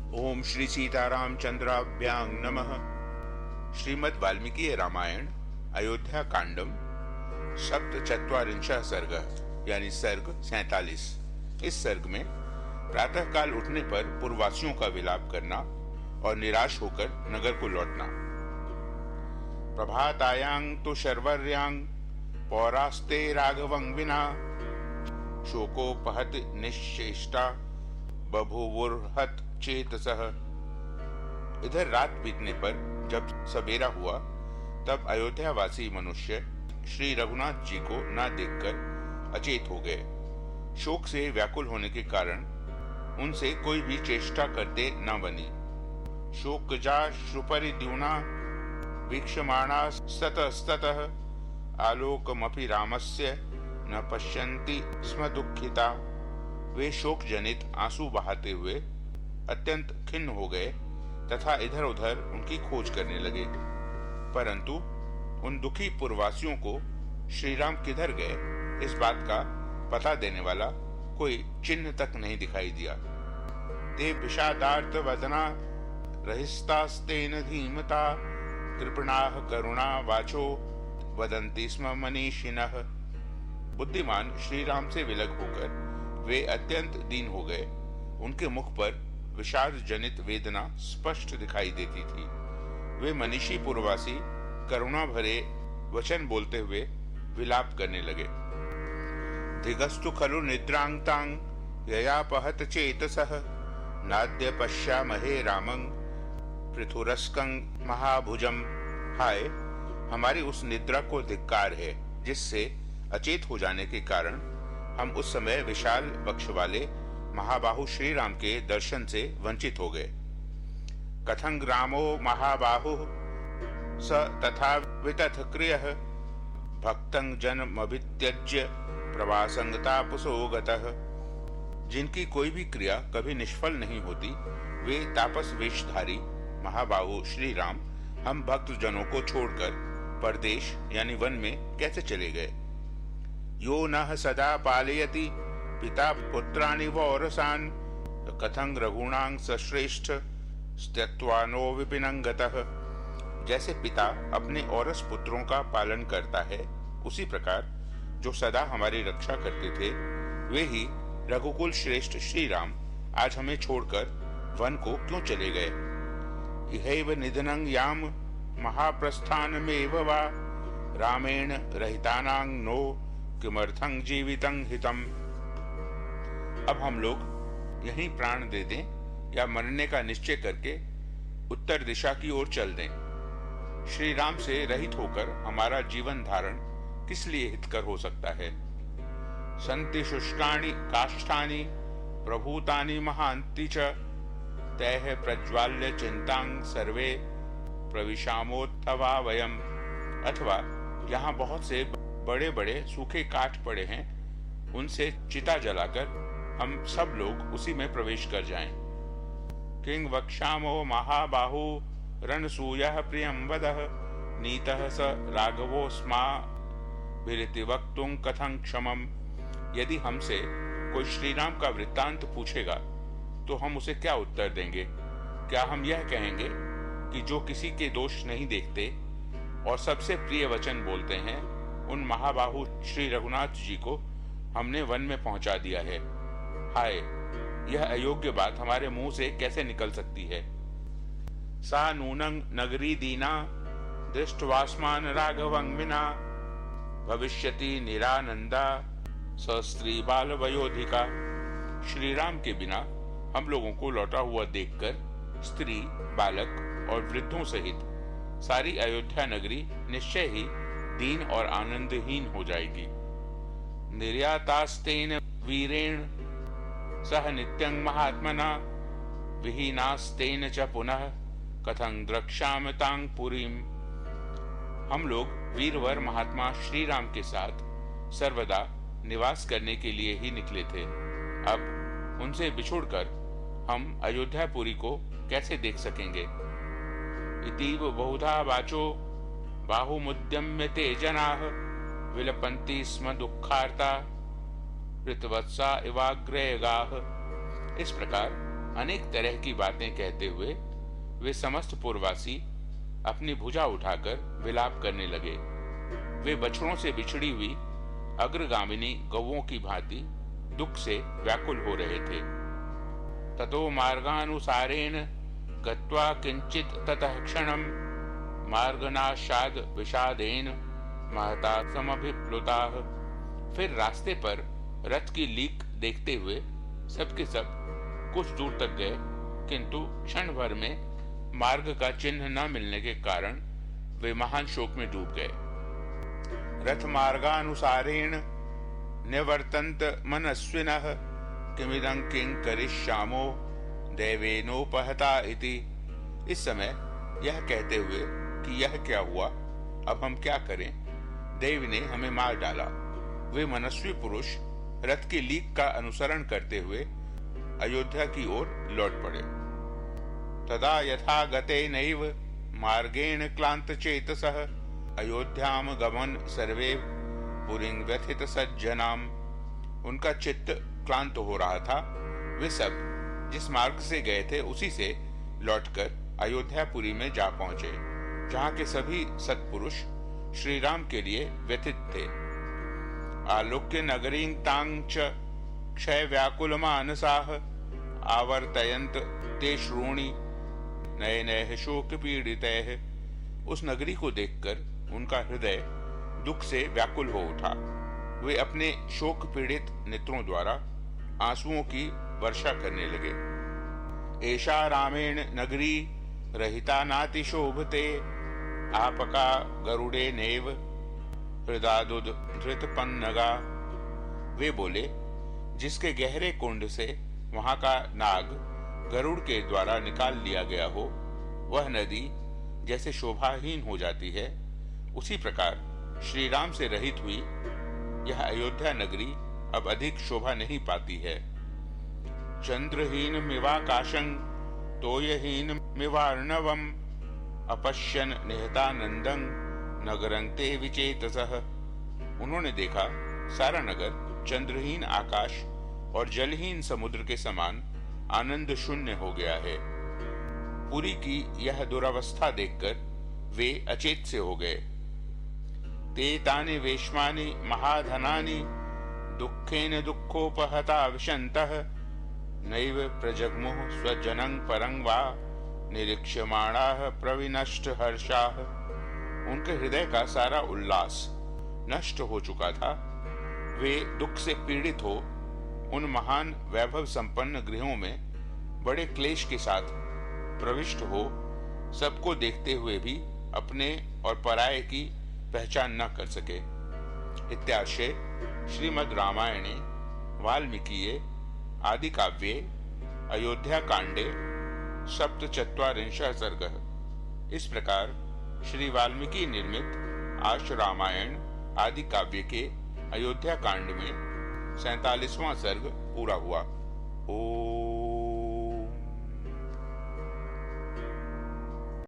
ओम श्री सीतारामचंद्राभ्यां नमः। श्रीमद् वाल्मीकि रामायण अयोध्या कांडम सप्तचत्वारिंशः सर्ग यानी सर्ग 47। इस सर्ग में प्रातः काल उठने पर पूर्ववासियों का विलाप करना और निराश होकर नगर को लौटना। प्रभातायांग तो शर्वर्यांग पौरास्ते राघवं विना शोकोपहत निश्चेष्टा बभूवुर्हत चेतसः। इधर रात बीतने पर जब सवेरा हुआ तब अयोध्यावासी मनुष्य श्री रघुनाथ जी को न देखकर अचेत हो गए। शोक से व्याकुल होने के कारण उनसे कोई भी चेष्टा करते न बनी। शोकजा श्रुपरिद्युना वीक्षमाणा स्ततस्ततः आलोकमपि रामस्य न पश्यन्ति स्म दुःखिता। वे शोक जनित आंसू बहाते हुए अत्यंत खिन्न हो गए तथा इधर उधर उनकी खोज करने लगे, परंतु उन दुखी पुरवासियों को श्रीराम किधर गए इस बात का पता देने वाला कोई चिन्ह तक नहीं दिखाई दिया। ते विषादार्थ वदना रहिस्तास्तेन धीमता कृपणाः करुणा वाचो वदन्ति स्म मनीषिणः। बुद्धिमान श्रीराम से विलग होकर वे अत्यंत दीन हो गए। उनके मुख पर विषाद जनित वेदना स्पष्ट दिखाई देती थी। वे मनीषी पुरवासी करुणा भरे वचन बोलते हुए विलाप करने लगे। धिगस्तु खलु निद्रांतांग ययापहत चेतसः नाद्य पश्यामहे रामं पृथुरस्कं महाभुजम। हाय, हमारी उस निद्रा को धिक्कार है जिससे अचेत हो जाने के कारण हम उस समय विशाल वक्ष वाले महाबाहु श्री राम के दर्शन से वंचित हो गए। कथं ग्रामो महाबाहु स तथा वितथ क्रियः भक्तं जनमभित्यज्य प्रवासंगतापसो गतः। जिनकी कोई भी क्रिया कभी निष्फल नहीं होती, वे तापस वेशधारी महाबाहु श्री राम हम भक्त जनों को छोड़कर परदेश यानी वन में कैसे चले गए। यो नः सदा पालयति पिता पुत्राणि वौरसान् कथं रघुणां सश्रेष्ठ स्त्यक्त्वानो विपिनं गतः। जैसे पिता अपने औरस पुत्रों का पालन करता है, उसी प्रकार जो सदा हमारी रक्षा करते थे वे ही रघुकुल श्रेष्ठ श्री राम आज हमें छोड़कर वन को क्यों चले गए। इहैव निधनं याम महाप्रस्थानमेव वा रामेण रहितानां नो किमर्थं जीवितं हितम्। अब हम लोग यहीं प्राण दे दें या मरने का निश्चय करके उत्तर दिशा की ओर चल दें। श्री राम से रहित होकर हमारा जीवन धारण किस लिए हितकर हो सकता है। संति शुष्कानि काष्ठानि प्रभूतानि महान्ति च तैः प्रज्वाल्य चिंतां सर्वे प्रविशामोत्थवा वयम्। अथवा यहाँ बहुत से बड़े बड़े सूखे काठ पड़े हैं, उनसे चिता जलाकर हम सब लोग उसी में प्रवेश कर जाएं। किंग वक्षामो महाबाहु रणसूयः प्रियं वदः नीतः स राघवोऽस्मा विरिति वक्तुं कथं क्षमम्। यदि हमसे कोई श्रीराम का वृत्तांत पूछेगा तो हम उसे क्या उत्तर देंगे। क्या हम यह कहेंगे कि जो किसी के दोष नहीं देखते और सबसे प्रिय वचन बोलते हैं, उन महाबाहु श्री रघुनाथ जी को हमने वन में पहुंचा दिया है। हाय, यह अयोग्य बात हमारे मुंह से कैसे निकल सकती है। सा नूनं नगरी दीना दृष्टवास्मान राघवं विना भविष्यति निरानंदा सस्त्री बाल वयोधिका। श्री राम के बिना हम लोगों को लौटा हुआ देखकर स्त्री, बालक और वृद्धों सहित सारी अयोध्या नगरी निश्चय ही दीन और आनंदहीन हो जाएगी। निर्यातास्तेन वीरेण सह नित्यं महात्मना विहीनास्तेन च पुनः कथं द्रक्ष्यामि तां पुरीं। हम लोग वीरवर महात्मा श्री राम के साथ सर्वदा निवास करने के लिए ही निकले थे। अब उनसे बिछुड़कर हम अयोध्यापुरी को कैसे देख सकेंगे। इतीव बहुधा वाचो बाहुमुद्यम्य ते जनाः विलपन्ति स्म दुःखार्ता ऋतवत्सा इवाग्रयगाः। इस प्रकार अनेक तरह की बातें कहते हुए वे समस्त पुरवासी अपनी भुजा उठाकर विलाप करने लगे। वे बछड़ों से बिछड़ी हुई अग्रगामिनी गौओं की भांति दुख से व्याकुल हो रहे थे। ततो मार्गानुसारेण गत्वा किंचित ततः क्षणम मार्गनाशाद विषादेन महता समभिप्लुताः। फिर रास्ते पर रथ की लीक देखते हुए सबके सब कुछ दूर तक गए, किंतु क्षण भर में मार्ग का चिन्ह न मिलने के कारण वे महान शोक में डूब गए। रथ मार्गानुसारेण निवर्तन्त मनस्विनः किमिदं किं करिष्यामो दैवेनोपहता इति। इस समय यह कहते हुए कि यह क्या हुआ, अब हम क्या करें, देव ने हमें मार डाला। वे मनस्वी पुरुष रथ की लीक का अनुसरण करते हुए अयोध्या की ओर लौट पड़े। तदा यथा गते नैव मार्गेण क्लांत चेतसः अयोध्याम गमन सर्वे पुरीं व्यथित सज्जनाम। उनका चित्त क्लांत हो रहा था। वे सब जिस मार्ग से गए थे उसी से लौटकर अयोध्यापुरी में जा पहुंचे, जहाँ के सभी सत्पुरुष श्री राम के लिए व्यथित थे। आलोक्य नगरीं तां च क्षय व्याकुल मानसाः आवर्तयन्त ते श्रोणी नयनैः शोक पीड़ितैः। उस नगरी को देखकर उनका हृदय दुख से व्याकुल हो उठा। वे अपने शोक पीड़ित नेत्रों द्वारा आंसुओं की वर्षा करने लगे। एषा रामेण नगरी रहिता नाति शोभते आपका गरुड़े नेव हृदादुद धृत पन्नगा। वे बोले, जिसके गहरे कुंड से वहां का नाग गरुड़ के द्वारा निकाल लिया गया हो, वह नदी जैसे शोभाहीन हो जाती है, उसी प्रकार श्री राम से रहित हुई यह अयोध्या नगरी अब अधिक शोभा नहीं पाती है। चंद्रहीन मिवाकाशं तोयहीन मिवार्णवम अपश्यन निहतानंदं नगरं ते विचेतसः। उन्होंने देखा सारा नगर चंद्रहीन आकाश और जलहीन समुद्र के समान आनंद शून्य हो गया है। पुरी की यह दुरावस्था देखकर वे अचेत से हो गए। ते तानि वेश्मानि महाधनानि दुःखेन दुःखोपहता विशन्तः नैव प्रजग्मुः स्वजनं परं वा निरीक्ष्यमाणाः प्रविनष्ट हर्षाः। उनके हृदय का सारा उल्लास नष्ट हो चुका था। वे दुख से पीड़ित हो उन महान वैभव संपन्न गृहों में बड़े क्लेश के साथ प्रविष्ट हो सबको देखते हुए भी अपने और पराये की पहचान न कर सके। इत्यार्षे श्रीमद् रामायणे वाल्मीकिये आदि काव्ये अयोध्या कांडे सप्तचत्वारिंशः सर्गः। इस प्रकार श्री वाल्मीकि निर्मित आश रामायण आदि काव्य के अयोध्या कांड में 47वां सर्ग पूरा हुआ। ओम।